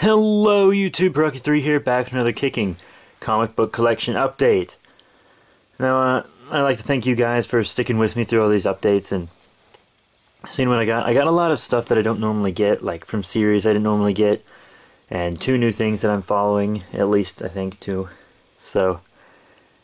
Hello YouTube, Rocky3 here, back with another kicking comic book collection update. Now, I'd like to thank you guys for sticking with me through all these updates and seeing what I got. I got a lot of stuff that I don't normally get, like from series I didn't normally get, and 2 new things that I'm following, at least I think 2. So,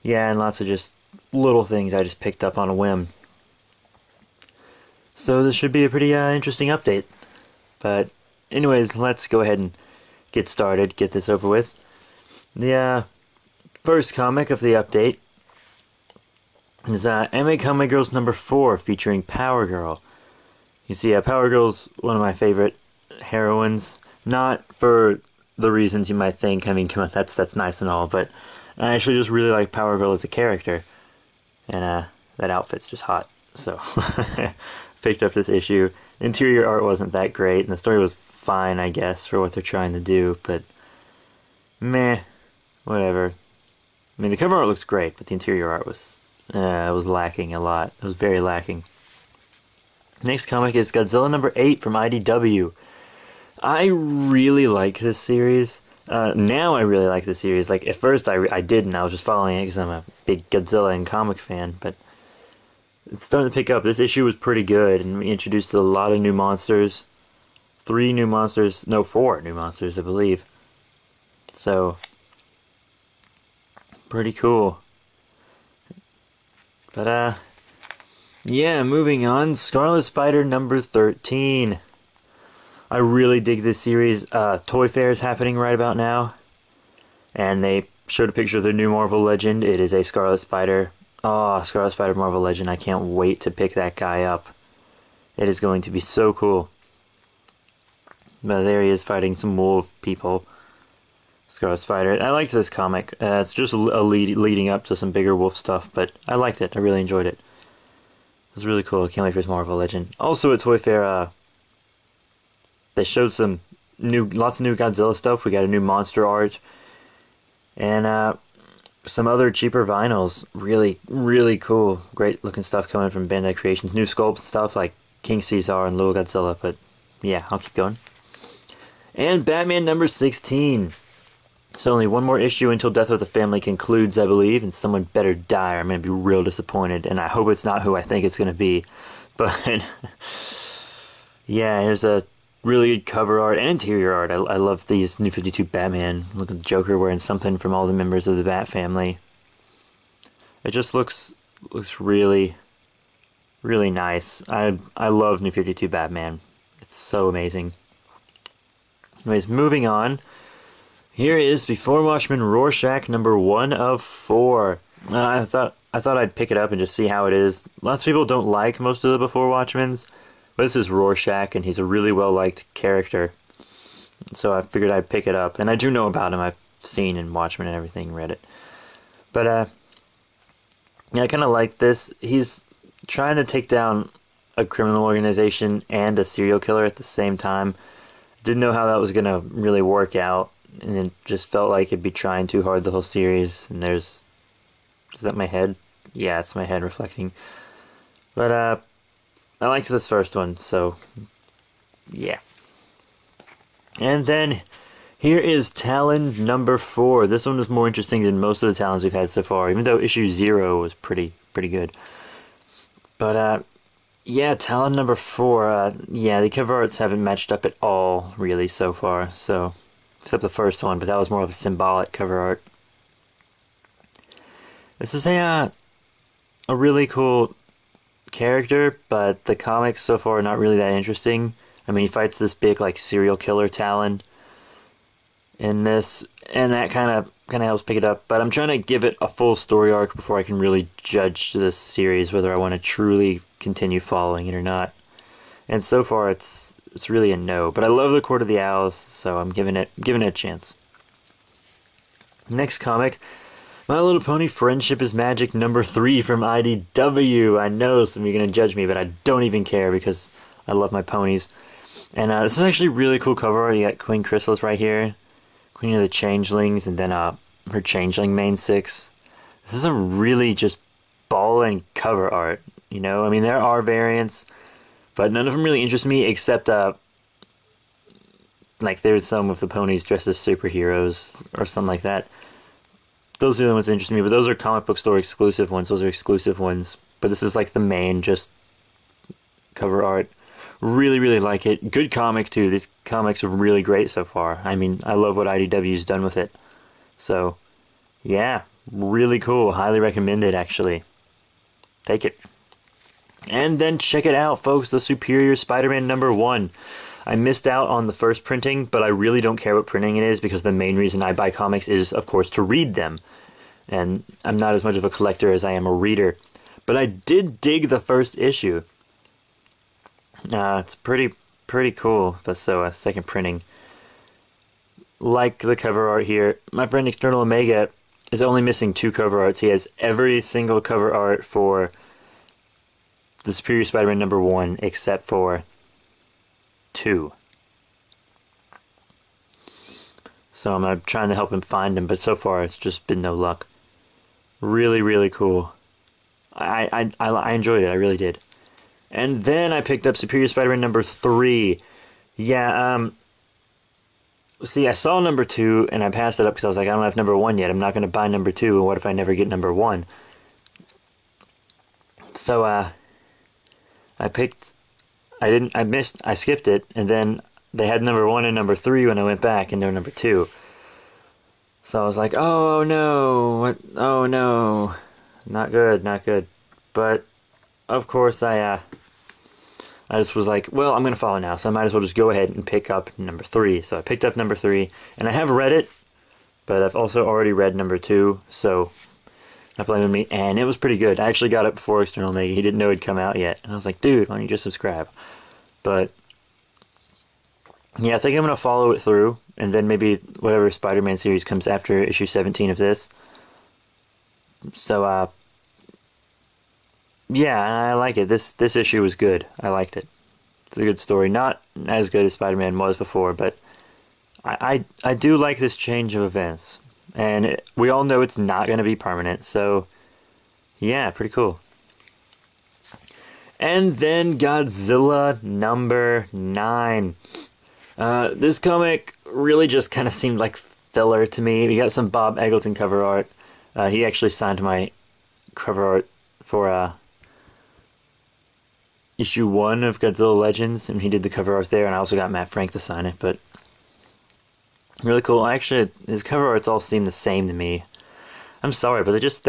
yeah, and lots of just little things I just picked up on a whim. So this should be a pretty interesting update. But anyways, let's go ahead and get started, get this over with. The first comic of the update is Ame-Comi Girls number 4, featuring Power Girl. You see, Power Girl's one of my favorite heroines. Not for the reasons you might think. I mean, come on, that's nice and all, but I actually just really like Power Girl as a character. And that outfit's just hot. So, picked up this issue. Interior art wasn't that great, and the story was fine, I guess, for what they're trying to do, but meh, whatever. I mean, the cover art looks great, but the interior art was lacking a lot. It was very lacking. Next comic is Godzilla number 8 from IDW. I really like this series. Now I really like this series. Like, at first I didn't. I was just following it because I'm a big Godzilla and comic fan, but it's starting to pick up. This issue was pretty good, and we introduced a lot of new monsters. 4 new monsters, I believe. So, pretty cool. But, yeah, moving on. Scarlet Spider number 13. I really dig this series. Toy Fair is happening right about now. And they showed a picture of their new Marvel Legend. It is a Scarlet Spider. Oh, Scarlet Spider Marvel Legend. I can't wait to pick that guy up. It is going to be so cool. But there he is fighting some wolf people. Scarlet Spider. I liked this comic. It's just a leading up to some bigger wolf stuff, but I liked it. I really enjoyed it. It was really cool. I can't wait for his Marvel Legend. Also at Toy Fair, they showed some lots of new Godzilla stuff. We got a new monster art. And some other cheaper vinyls. Really, really cool. Great looking stuff coming from Bandai Creations. New sculpts and stuff like King Caesar and Little Godzilla. But yeah, I'll keep going. And Batman number 16. So only one more issue until Death with the Family concludes, I believe. And someone better die or I'm going to be real disappointed. And I hope it's not who I think it's going to be. But yeah, here's a really good cover art and interior art. I love these New 52 Batman. Look at the Joker wearing something from all the members of the Bat family. It just looks really, really nice. I love New 52 Batman. It's so amazing. Anyways, moving on. Here is Before Watchmen Rorschach number 1 of 4. I thought I'd pick it up and just see how it is. Lots of people don't like most of the Before Watchmen's. But this is Rorschach, and he's a really well-liked character. So I figured I'd pick it up. And I do know about him. I've seen in Watchmen and everything, read it. But, yeah, I kind of like this. He's trying to take down a criminal organization and a serial killer at the same time. Didn't know how that was going to really work out. And it just felt like it'd be trying too hard the whole series. And there's... Is that my head? Yeah, it's my head reflecting. But, I liked this first one, so yeah. And then here is Talon number 4. This one was more interesting than most of the Talons we've had so far, even though issue 0 was pretty good. But yeah, Talon number 4. Yeah, the cover arts haven't matched up at all really so far. So except the first one, but that was more of a symbolic cover art. This is a really cool character, but the comics so far are not really that interesting. I mean, he fights this big like serial killer Talon in this, and that kind of helps pick it up. But I'm trying to give it a full story arc before I can really judge this series whether I want to truly continue following it or not. And so far, it's really a no. But I love the Court of the Owls, so I'm giving it a chance. Next comic. My Little Pony Friendship is Magic number 3 from IDW. I know some of you are going to judge me, but I don't even care because I love my ponies. And this is actually really cool cover art. You got Queen Chrysalis right here. Queen of the Changelings, and then her Changeling main 6. This is a really just ball-and cover art, you know? I mean, there are variants, but none of them really interest me except like there's some with the ponies dressed as superheroes or something like that. Those are the ones that interest me, but those are comic book store exclusive ones. Those are exclusive ones. But this is like the main, just cover art. Really, really like it. Good comic too. These comics are really great so far. I mean, I love what IDW's done with it. So, yeah, really cool. Highly recommended, actually. Take it. And then check it out, folks. The Superior Spider-Man #1. I missed out on the first printing, but I really don't care what printing it is because the main reason I buy comics is, of course, to read them. And I'm not as much of a collector as I am a reader. But I did dig the first issue. It's pretty cool. But so, second printing. Like the cover art here, my friend External Omega is only missing 2 cover arts. He has every single cover art for the Superior Spider-Man #1 except for 2. So I'm trying to help him find them, but so far it's just been no luck. Really, really cool. I enjoyed it. I really did. And then I picked up Superior Spider-Man #3. Yeah, see, I saw #2 and I passed it up because I was like, I don't have #1 yet. I'm not going to buy #2. And what if I never get #1? So, I skipped it, and then they had #1 and #3 when I went back, and they were #2. So I was like, oh no, what? Oh no, not good, not good. But of course I just was like, well, I'm gonna follow now, so I might as well just go ahead and pick up #3. So I picked up #3, and I have read it, but I've also already read #2, so not blaming me, and it was pretty good. I actually got it before External Omega. He didn't know it'd come out yet, and I was like, dude, why don't you just subscribe? But yeah, I think I'm gonna follow it through, and then maybe whatever Spider-Man series comes after issue 17 of this. So yeah, I like it. This issue was good. I liked it. It's a good story. Not as good as Spider-Man was before, but I do like this change of events. And we all know it's not going to be permanent, so yeah, pretty cool. And then Godzilla #9. This comic really just kind of seemed like filler to me. We got some Bob Eggleton cover art. He actually signed my cover art for issue 1 of Godzilla Legends, and he did the cover art there, and I also got Matt Frank to sign it, but really cool. Actually, his cover arts all seem the same to me. I'm sorry, but they just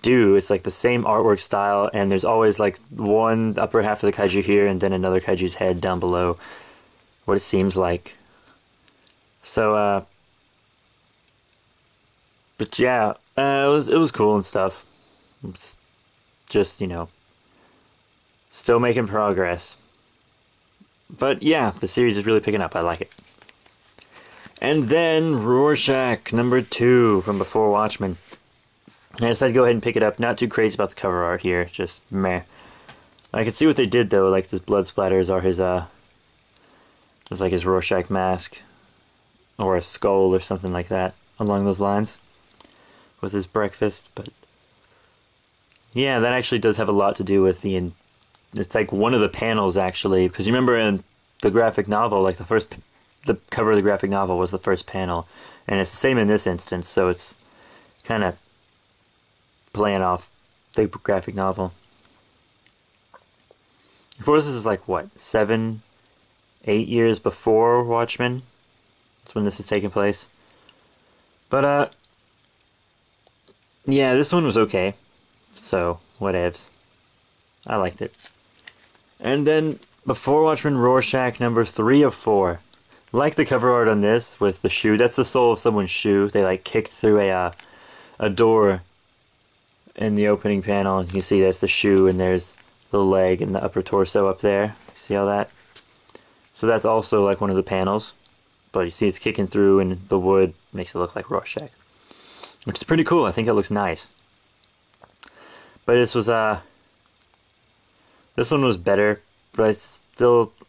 do. It's like the same artwork style, and there's always like one upper half of the kaiju here, and then another kaiju's head down below. What it seems like. So, but yeah, it was cool and stuff. It's just, you know, still making progress. But yeah, the series is really picking up. I like it. And then Rorschach #2 from before Watchmen. I decided to go ahead and pick it up. Not too crazy about the cover art here, just meh. I can see what they did though, like this blood splatters are his it's like his Rorschach mask, or a skull or something like that along those lines with his breakfast. But yeah, that actually does have a lot to do with the. It's like one of the panels actually, because you remember in the graphic novel, like the cover of the graphic novel was the first panel, and it's the same in this instance. So it's kind of playing off the graphic novel. Of course, this is like what, 7, 8 years before Watchmen. That's when this is taking place. But yeah, this one was okay. So whatevs. I liked it. And then before Watchmen, Rorschach #3 of 4. Like the cover art on this with the shoe. That's the sole of someone's shoe. They like kicked through a door in the opening panel, and you see that's the shoe, and there's the leg and the upper torso up there. See all that? So that's also like one of the panels, but you see it's kicking through, and the wood makes it look like Rorschach, which is pretty cool. I think it looks nice. But this one was better, but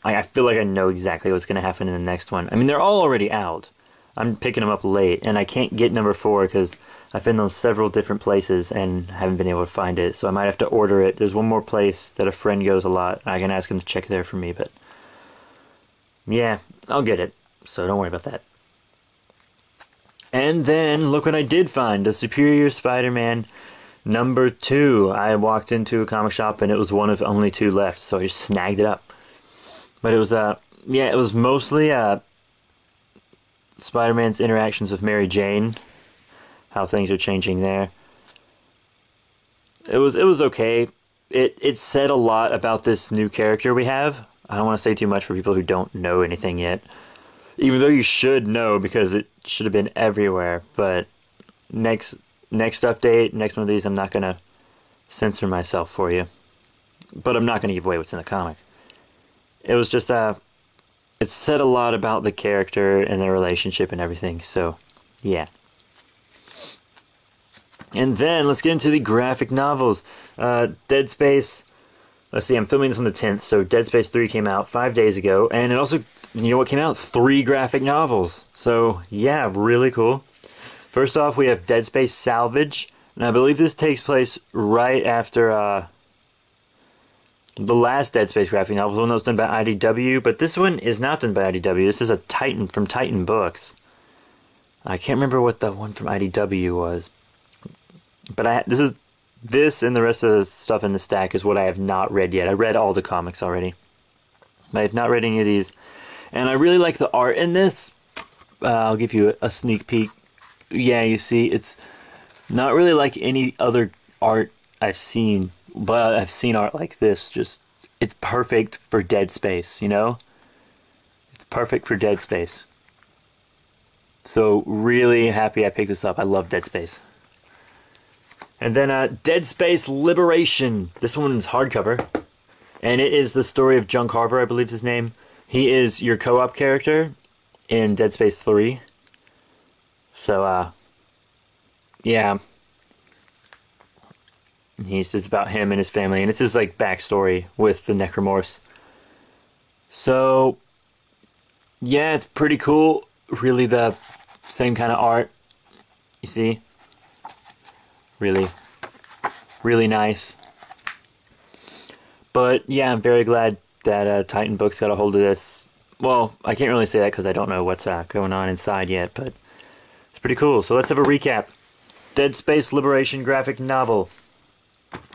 I feel like I know exactly what's going to happen in the next one. I mean, they're all already out. I'm picking them up late, and I can't get #4 because I've been in several different places and haven't been able to find it, so I might have to order it. There's one more place that a friend goes a lot, and I can ask him to check there for me, but yeah, I'll get it. So don't worry about that. And then, look what I did find. A Superior Spider-Man number 2. I walked into a comic shop and it was one of only 2 left, so I just snagged it up. But it was, yeah, it was mostly, Spider-Man's interactions with Mary Jane. How things are changing there. It was okay. It said a lot about this new character we have. I don't want to say too much for people who don't know anything yet. Even though you should know because it should have been everywhere. But next update, next one of these, I'm not going to censor myself for you. But I'm not going to give away what's in the comic. It was just, it said a lot about the character and their relationship and everything. So, yeah. And then, let's get into the graphic novels. Dead Space, let's see, I'm filming this on the 10th, so Dead Space 3 came out 5 days ago, and it also, you know what came out? 3 graphic novels. So, yeah, really cool. First off, we have Dead Space Salvage, and I believe this takes place right after, the last Dead Space graphic novel, the one that was done by IDW, but this one is not done by IDW. This is a Titan, from Titan Books. I can't remember what the one from IDW was. But this and the rest of the stuff in the stack is what I have not read yet. I read all the comics already. I have not read any of these. And I really like the art in this. I'll give you a sneak peek. Yeah, you see, it's not really like any other art I've seen. But I've seen art like this. Just, it's perfect for Dead Space, you know? It's perfect for Dead Space. So, really happy I picked this up. I love Dead Space. And then Dead Space Liberation. This one is hardcover. And it is the story of John Carver, I believe is his name. He is your co-op character in Dead Space 3. So, yeah. It's about him and his family. And it's his, like, backstory with the Necromorphs. So, yeah, it's pretty cool. Really the same kind of art. You see? Really, really nice. But yeah, I'm very glad that Titan Books got a hold of this. Well, I can't really say that because I don't know what's going on inside yet, but it's pretty cool. So let's have a recap. Dead Space Liberation graphic novel,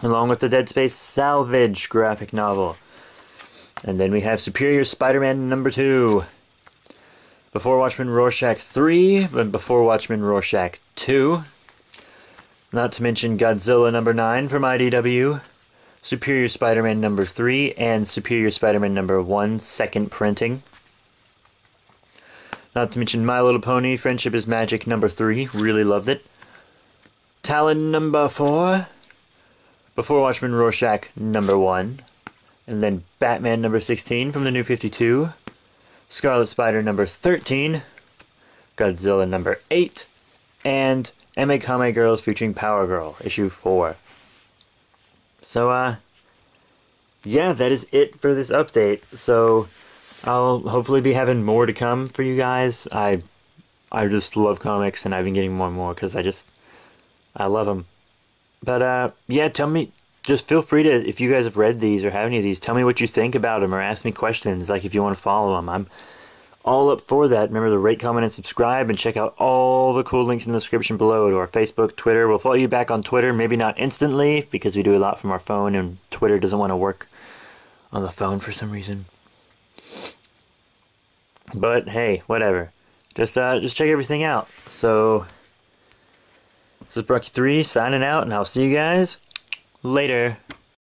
along with the Dead Space Salvage graphic novel. And then we have Superior Spider-Man number 2. Before Watchmen Rorschach 3, and Before Watchmen Rorschach 2. Not to mention Godzilla number 9 from IDW, Superior Spider-Man number 3, and Superior Spider-Man number 1, second printing. Not to mention My Little Pony, Friendship is Magic number 3, really loved it. Talon number 4, Before Watchmen Rorschach number 1, and then Batman number 16 from the New 52, Scarlet Spider number 13, Godzilla number 8, and Ame-Comi Girls featuring Power Girl, issue 4. So, yeah, that is it for this update. So, I'll hopefully be having more to come for you guys. I just love comics, and I've been getting more and more, because I love them. But, yeah, tell me, just feel free to, if you guys have read these or have any of these, tell me what you think about them, or ask me questions, like if you want to follow them. I'm all up for that. Remember to rate, comment, and subscribe, and check out all the cool links in the description below to our Facebook, Twitter. We'll follow you back on Twitter, maybe not instantly, because we do a lot from our phone, and Twitter doesn't want to work on the phone for some reason. But hey, whatever. Just check everything out. So, this is Brucky3 signing out, and I'll see you guys later.